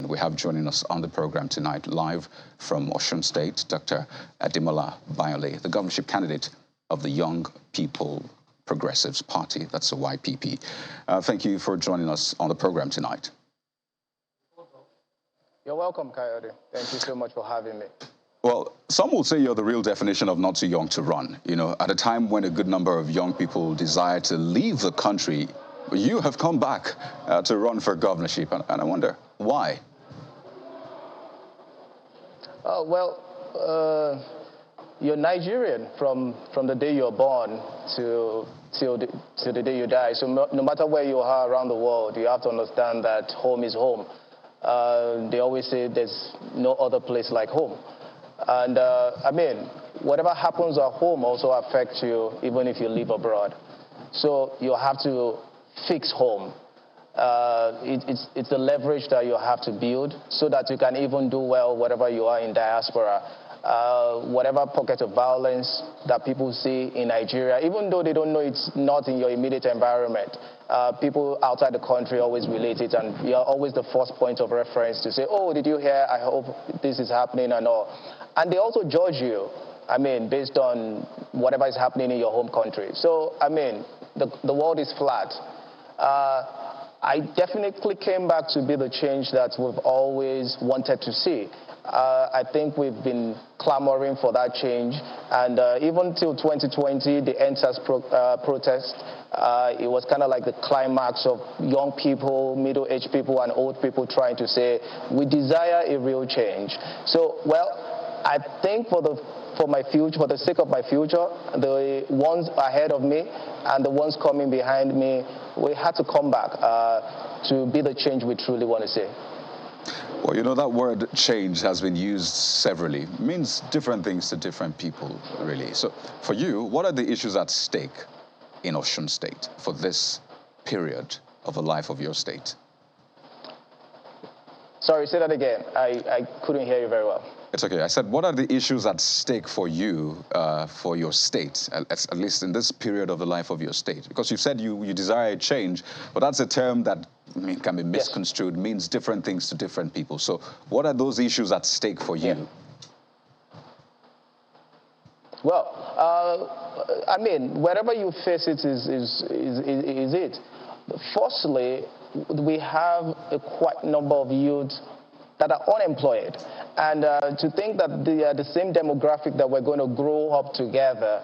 we have joining us on the program tonight, live from Osun State, Dr. Adesuyi, the governorship candidate of the Young People Progressives Party, that's the YPP. Thank you for joining us on the program tonight. You're welcome, Coyote. Thank you so much for having me. Well, some will say you're the real definition of not too young to run. You know, at a time when a good number of young people desire to leave the country, you have come back to run for governorship, and I wonder, why? You're Nigerian from the day you're born till the day you die. So no matter where you are around the world, you have to understand that home is home. They always say there's no other place like home. And I mean, whatever happens at home also affects you even if you live abroad. So you have to fix home. It's a leverage that you have to build so that you can even do well wherever you are in diaspora. Whatever pocket of violence that people see in Nigeria, even though they don't know it's not in your immediate environment, people outside the country always relate it, and you're always the first point of reference to say, oh, did you hear? I hope this is happening and all. And they also judge you, I mean, based on whatever is happening in your home country. So, I mean, the world is flat. I definitely came back to be the change that we've always wanted to see. I think we've been clamoring for that change, and even till 2020, the NSAS protest, it was kind of like the climax of young people, middle-aged people, and old people trying to say, we desire a real change. So, well, I think for my future, for the sake of my future, the ones ahead of me and the ones coming behind me, we had to come back to be the change we truly want to see. Well, you know, that word change has been used severally. It means different things to different people, really. So for you, what are the issues at stake in Osun State for this period of the life of your state? Sorry, say that again. I couldn't hear you very well. It's okay. I said, what are the issues at stake for you, for your state, at least in this period of the life of your state? Because you said you desire a change, but that's a term that can be misconstrued, means different things to different people. So what are those issues at stake for you? Well, I mean, wherever you face it is it. Firstly, we have a quite number of youths that are unemployed. And to think that they are the same demographic that we're going to grow up together,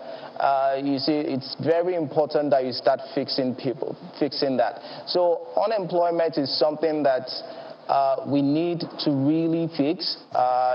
you see, it's very important that you start fixing that. So unemployment is something that we need to really fix.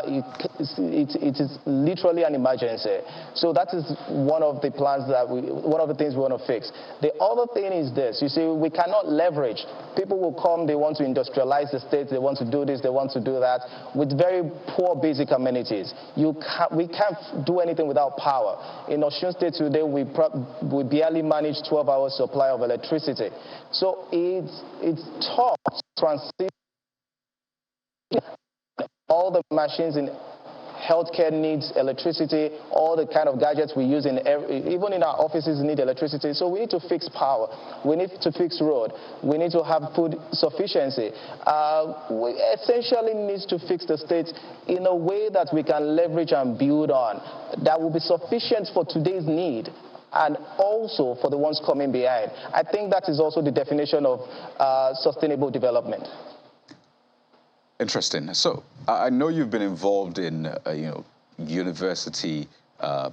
It is literally an emergency. So that is one of the plans that one of the things we want to fix. The other thing is this. You see, we cannot leverage. People will come, they want to industrialize the state, they want to do this, they want to do that, with very poor basic amenities. We can't do anything without power. In Osun State today, we barely manage 12-hour supply of electricity. So it's tough to transition all the machines in healthcare needs electricity, all the kind of gadgets we use even in our offices need electricity. So we need to fix power. We need to fix road. We need to have food sufficiency. We essentially need to fix the state in a way that we can leverage and build on, that will be sufficient for today's need and also for the ones coming behind. I think that is also the definition of sustainable development. Interesting. So I know you've been involved in, university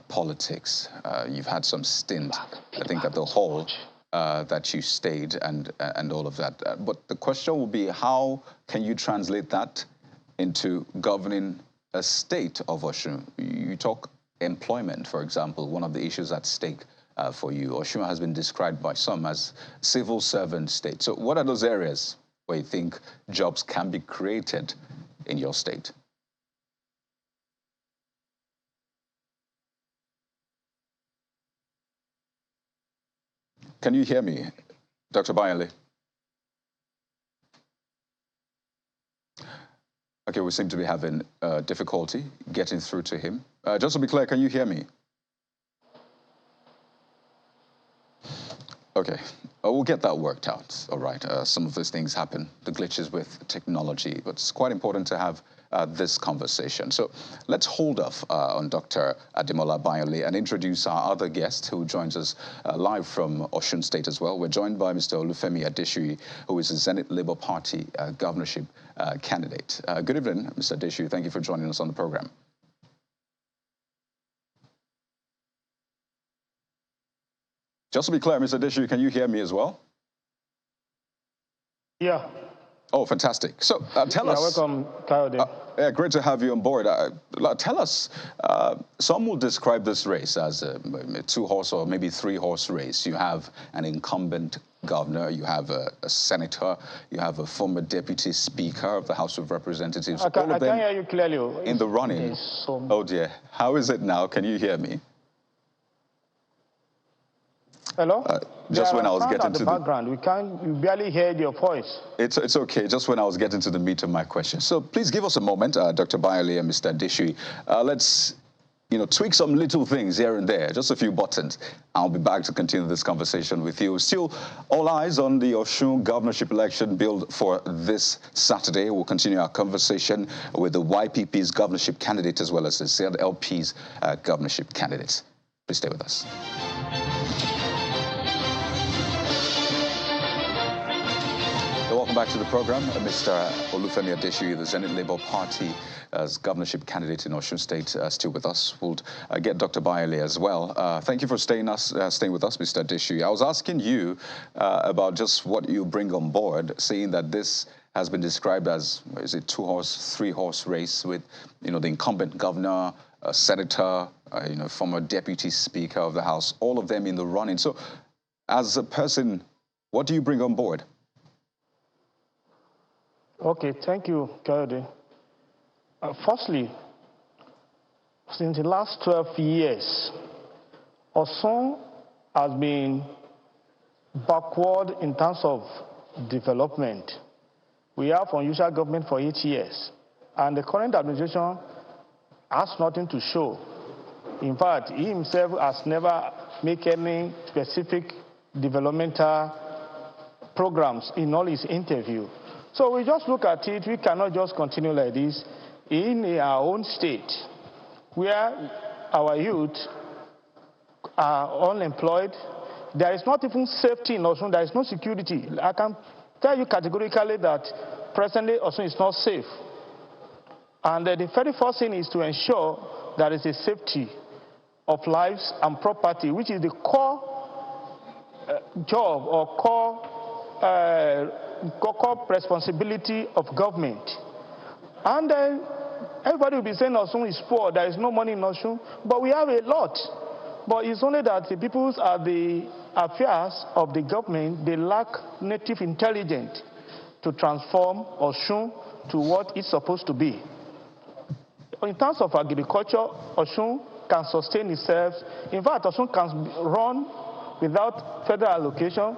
politics. You've had some stint, I think, at the hall that you stayed and all of that. But the question will be, how can you translate that into governing a state of Osun? You talk employment, for example, one of the issues at stake for you. Osun has been described by some as civil servant state. So what are those areas where you think jobs can be created in your state? Can you hear me, Dr. Bayale? Okay, we seem to be having difficulty getting through to him. Just to be clear, can you hear me? Okay, we'll get that worked out, all right. Some of these things happen, the glitches with technology, but it's quite important to have this conversation. So let's hold off on Dr. Ademola Bayole and introduce our other guest who joins us live from Osun State as well. We're joined by Mr. Olufemi Adesuyi, who is the Zenith Labour Party governorship candidate. Good evening, Mr. Adesuyi. Thank you for joining us on the program. Just to be clear, Mr. Adesuyi, can you hear me as well? Yeah. Oh, fantastic. So tell us. Welcome, Kayode. Yeah, great to have you on board. Tell us, some will describe this race as a two-horse or maybe three-horse race. You have an incumbent governor, you have a senator, you have a former deputy speaker of the House of Representatives. I can't hear you clearly. In the running. Oh dear, how is it now? Can you hear me? Hello? Just when I was getting to the background, we barely hear your voice. It's okay. Just when I was getting to the meat of my question. So please give us a moment, Dr. Bayole and Mr. Adesuyi. Let's, tweak some little things here and there, just a few buttons. I'll be back to continue this conversation with you. Still, all eyes on the Osun governorship election billed for this Saturday. We'll continue our conversation with the YPP's governorship candidate as well as the ZLP's governorship candidate. Please stay with us. Welcome back to the program. Mr. Olufemi Adesuyi, the Zenith Labour Party as governorship candidate in Osun State, still with us. We'll get Dr. Bayole as well. Thank you for staying with us, Mr. Adesuyi. I was asking you about just what you bring on board, saying that this has been described as, is it two-horse, three-horse race with, the incumbent governor, a senator, former deputy speaker of the House, all of them in the running. So as a person, what do you bring on board? Okay, thank you, Kayode. Firstly, since the last 12 years, Osun has been backward in terms of development. We have unusual government for 8 years, and the current administration has nothing to show. In fact, he himself has never made any specific developmental programs in all his interviews. So we just look at it. We cannot just continue like this in our own state, where our youth are unemployed. There is not even safety in Osun. There is no security. I can tell you categorically that presently Osun is not safe. And the very first thing is to ensure there is a safety of lives and property, which is the core job or core responsibility of government. And then everybody will be saying Osun is poor, there is no money in Osun, but we have a lot. But it's only that the people are the affairs of the government, they lack native intelligence to transform Osun to what it's supposed to be. In terms of agriculture, Osun can sustain itself. In fact, Osun can run without federal allocation.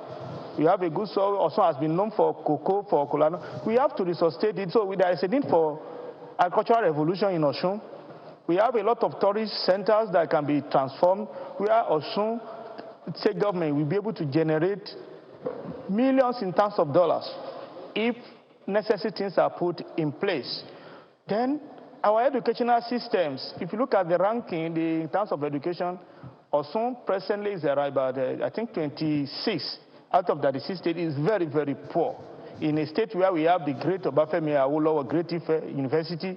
We have a good soil. Osun has been known for cocoa, for colano. We have to resuscitate it. So there is a need for agricultural revolution in Osun. We have a lot of tourist centers that can be transformed, where Osun state government will be able to generate millions in terms of dollars if necessary things are put in place. Then our educational systems, if you look at the ranking in terms of education, Osun presently is about, I think, 26 out of 36 states is very, very poor. In a state where we have the great Obafemi Awolowo Great University,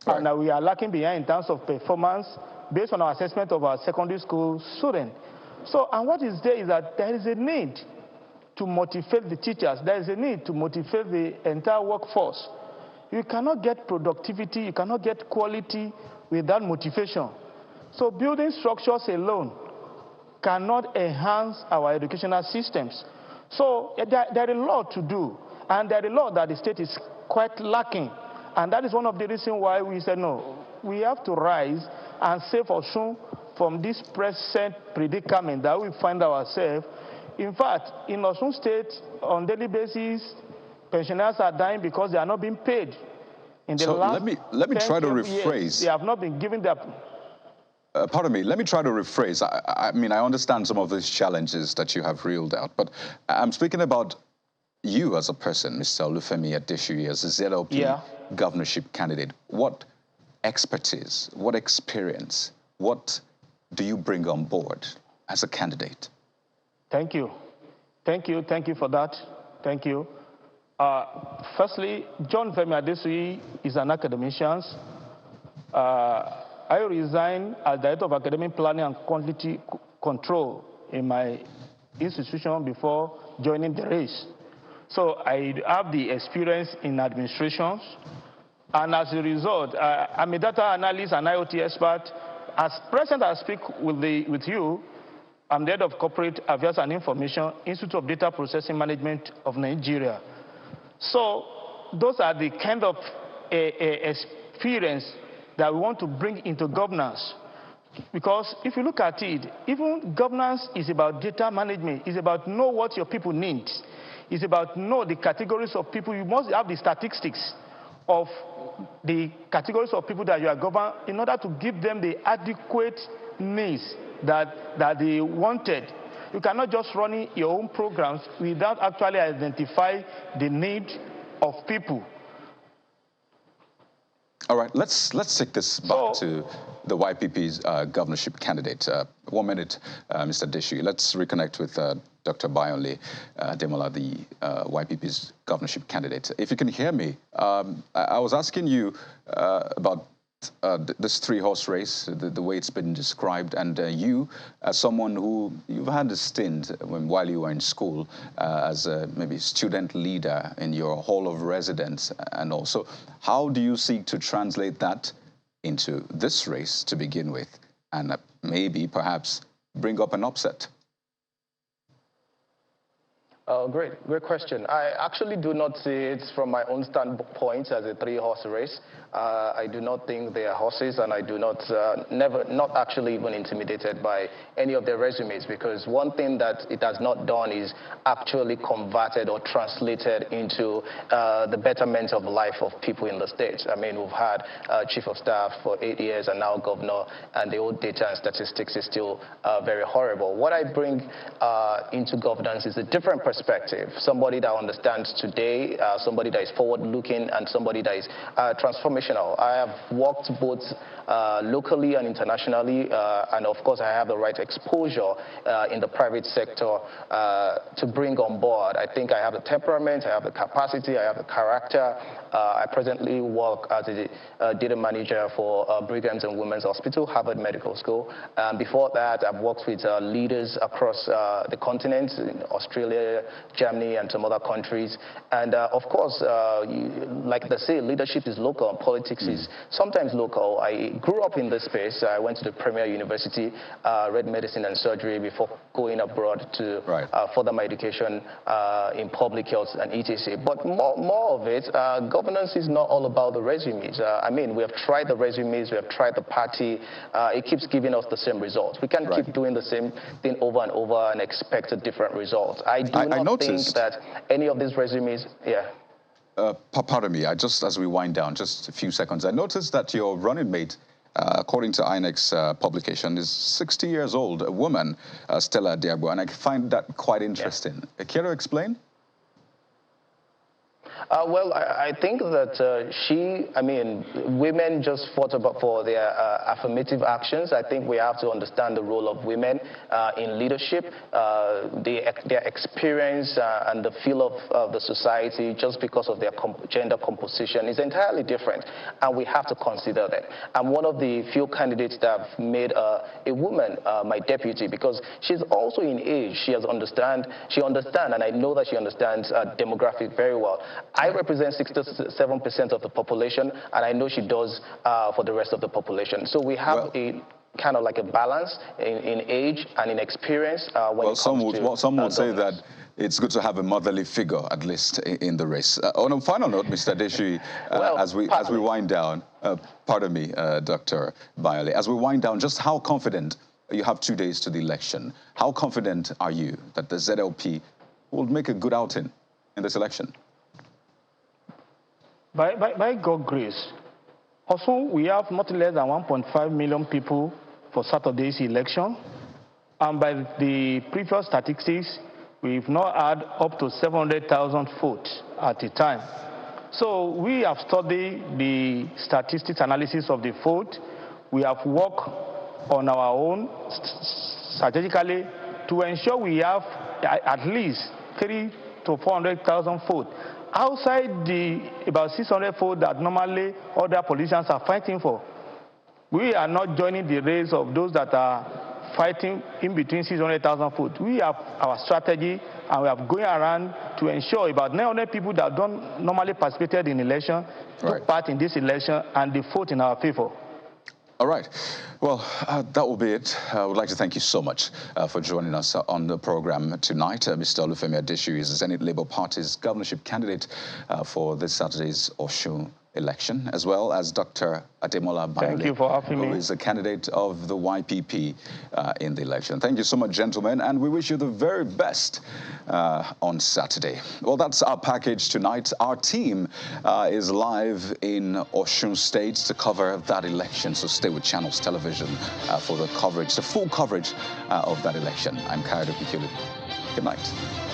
right, and we are lacking behind in terms of performance based on our assessment of our secondary school students. So, and what is there is that there is a need to motivate the teachers. There is a need to motivate the entire workforce. You cannot get productivity, you cannot get quality without motivation. So building structures alone cannot enhance our educational systems. So there is a lot to do, and there is a lot that the state is quite lacking. And that is one of the reasons why we said, no, we have to rise and save Osun from this present predicament that we find ourselves. In fact, in Osun State, on a daily basis, pensioners are dying because they are not being paid. In the last let me try to rephrase. Years, they have not been given their... pardon me, let me try to rephrase. I mean, I understand some of these challenges that you have reeled out, but I'm speaking about you as a person, Mr. Olufemi Adesuyi, as a ZLP governorship candidate. What expertise, what experience, what do you bring on board as a candidate? Thank you. Thank you. Thank you for that. Thank you. Firstly, John Femi Adesuyi is an academician. I resigned as Director of Academic Planning and Quality Control in my institution before joining the race. So I have the experience in administrations, and as a result, I'm a data analyst and IoT expert. As present, I speak with you. I'm the head of Corporate Affairs and Information, Institute of Data Processing Management of Nigeria. So those are the kind of experience that we want to bring into governance. Because if you look at it, even governance is about data management. It's about know what your people need. It's about know the categories of people. You must have the statistics of the categories of people that you are governing in order to give them the adequate needs that they wanted. You cannot just run your own programs without actually identifying the need of people. All right, let's take this back to the YPP's governorship candidate. 1 minute, Mr. Adesuyi. Let's reconnect with Dr. Bayonle Demola, the YPP's governorship candidate. If you can hear me, I was asking you about this three-horse race, the way it's been described, and you, as someone who, you've had a stint while you were in school as a maybe student leader in your hall of residence, and also, how do you seek to translate that into this race to begin with, and maybe, perhaps, bring up an upset? Great question. I actually do not see it from my own standpoint as a three-horse race. I do not think they are horses, and I do not, not actually even intimidated by any of their resumes, because one thing that it has not done is actually converted or translated into the betterment of life of people in the state. I mean, we've had chief of staff for 8 years and now governor, and the old data and statistics is still very horrible. What I bring into governance is a different perspective, somebody that understands today, somebody that is forward-looking, and somebody that is transformational. I have worked both locally and internationally, and of course I have the right exposure in the private sector to bring on board. I think I have the temperament, I have the capacity, I have the character. I presently work as a data manager for Brigham's and Women's Hospital, Harvard Medical School. Before that, I've worked with leaders across the continent, in Australia, Germany, and some other countries. And of course, like they say, leadership is local and politics is sometimes local. I grew up in this space. I went to the Premier University, read medicine and surgery before going abroad to further my education in public health and etc. But more of it, governance is not all about the resumes. I mean, we have tried the resumes, we have tried the party. It keeps giving us the same results. We can't keep doing the same thing over and over and expect a different result. I do not think that any of these resumes, pardon me, as we wind down, just a few seconds, I noticed that your running mate, according to INEC's publication, is 60 years old, a woman, Stella Diagbo, and I find that quite interesting. Care to explain? Well, I think that women just fought for their affirmative actions. I think we have to understand the role of women in leadership, their experience and the feel of the society just because of their gender composition is entirely different, and we have to consider that. I'm one of the few candidates that have made a woman my deputy because she's also in age. She understands, and I know that she understands demographic very well. I represent 67% of the population, and I know she does for the rest of the population. So we have a kind of like a balance in age and in experience when it comes to some would say that it's good to have a motherly figure, at least, in the race. On a final note, Mr. Adesuyi, as we wind down, pardon me, Dr. Bayonle, as we wind down, just how confident, you have 2 days to the election, how confident are you that the ZLP will make a good outing in this election? By God's grace, also we have not less than 1.5 million people for Saturday's election. And by the previous statistics, we've now had up to 700,000 votes at a time. So we have studied the statistics analysis of the vote. We have worked on our own strategically to ensure we have at least 300,000 to 400,000 votes outside the about 600 votes that normally other politicians are fighting for. We are not joining the race of those that are fighting in between 600,000 votes. We have our strategy, and we are going around to ensure about 900 people that don't normally participate in election took part in this election and they vote in our favor. All right. Well, that will be it. I would like to thank you so much for joining us on the program tonight. Mr. Olufemi Adesuyi is the Senate Labour Party's governorship candidate for this Saturday's Osun election, as well as Dr. Ademola Bayole, who is a candidate of the YPP in the election. Thank you so much, gentlemen, and we wish you the very best on Saturday. Well, that's our package tonight. Our team is live in Osun State to cover that election, so stay with Channels Television for the coverage, the full coverage of that election. I'm Kayode Pikili. Good night.